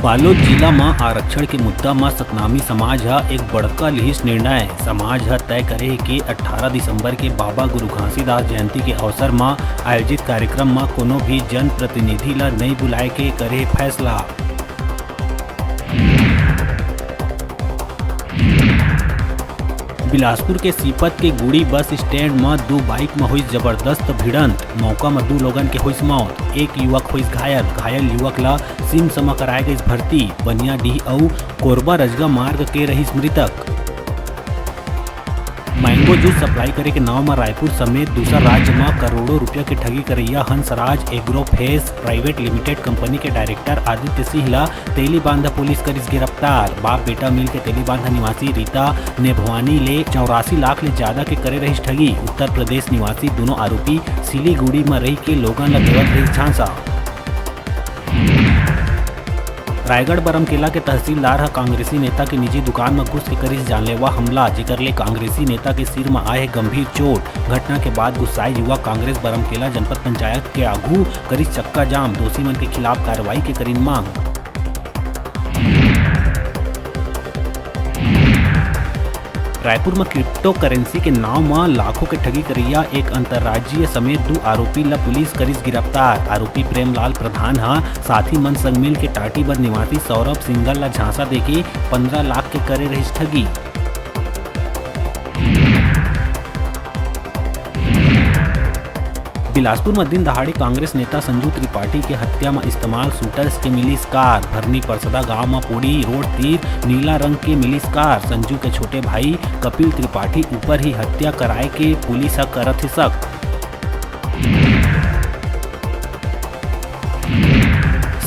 बालोद जिला में आरक्षण के मुद्दा में सतनामी समाज ह एक बड़का लिहिस निर्णय। समाज ह तय करे कि 18 दिसंबर के बाबा गुरु घासीदास जयंती के अवसर में आयोजित कार्यक्रम में कोनो भी जन प्रतिनिधि ला नहीं बुलाए के करे फैसला। बिलासपुर के सीपत के गुड़ी बस स्टैंड में दो बाइक में हुई जबरदस्त भिड़ंत। मौका में 2 लोगन के हुई मौत, एक युवक हुई घायल युवक ला सिमसमा कराए गई भर्ती। बनियाडीह और कोरबा रजगा मार्ग के रही मृतक। मैंगो जूस सप्लाई करे के नाव में रायपुर समेत दूसरा राज्य में करोड़ों रुपया के ठगी करैया Hansraj agro face private limited company के डायरेक्टर आदित्य सिंह ला तेलीबांधा पुलिस करिस गिरफ्तार। बाप बेटा मिल के तेलीबांधा निवासी रीता नेभवानी ले 84 लाख ले ज्यादा के करे रही ठगी। उत्तर प्रदेश निवासी दोनों आरोपी सिलीगुड़ी में रही के लोगन ला देवत रही झांसा। रायगढ़ बरमकेला के तहसीलदार कांग्रेसी नेता के निजी दुकान में घुस के करिस जानलेवा हमला, जेकर ले कांग्रेसी नेता के सिर में आए गंभीर चोट। घटना के बाद गुस्साए युवा कांग्रेस बरमकेला जनपद पंचायत के आगू करिस चक्का जाम। दोषी मन के खिलाफ कार्रवाई के करीन मांग। रायपुर में क्रिप्टो करेंसी के नाव में लाखों के ठगी करैया एक अंतर्राज्यीय समेत 2 आरोपी ला पुलिस करिस गिरफ्तार। आरोपी प्रेमलाल प्रधान हा साथी मन संग मिल के टाटीबर निवासी सौरभ सिंगल ला झांसा देके 15 लाख के करे रही ठगी। बिलासपुर में दिन दहाड़े कांग्रेस नेता संजू त्रिपाठी के हत्या में इस्तेमाल शूटर्स के मिली कार। भरनी परसदा गांव में पोड़ी रोड तीर नीला रंग के मिली कार। संजू के छोटे भाई कपिल त्रिपाठी ऊपर ही हत्या कराए के पुलिस करत है शक।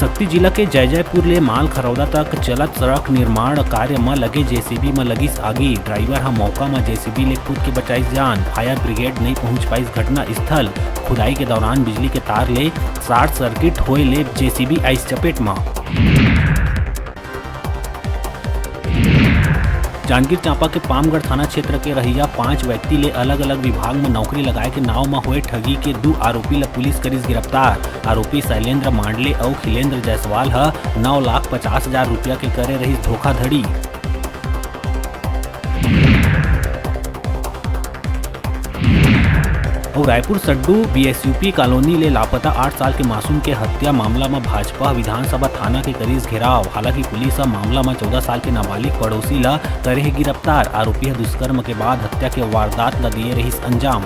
शक्ति जिला के जयजयपुर ले माल खरौदा तक चलत सड़क निर्माण कार्य में लगे जेसीबी में लगिस आगी। ड्राइवर हा मौका में जेसीबी ले कूद के बचाई जान। फायर ब्रिगेड नहीं पहुंच पाई घटना स्थल। खुदाई के दौरान बिजली के तार ले शॉर्ट सर्किट होए ले जेसीबी आइस चपेट में। जांजगीर चांपा के पामगढ़ थाना क्षेत्र के रहिया 5 व्यक्ति ले अलग अलग विभाग में नौकरी लगाए के नाव में हुए ठगी के 2 आरोपी ला पुलिस करिस गिरफ्तार। आरोपी शैलेंद्र मांडले और खिलेंद्र जायसवाल ह 9,50,000 रुपया के करे रही धोखाधड़ी। और रायपुर सड्डू बीएसयूपी कॉलोनी ले लापता 8 साल के मासूम के हत्या मामला में भाजपा विधानसभा थाना के करीस घेराव। हालांकि पुलिस मामला में 14 साल के नाबालिग पड़ोसी ला करे गिरफ्तार। आरोपी दुष्कर्म के बाद हत्या के वारदात ला दिए रही अंजाम।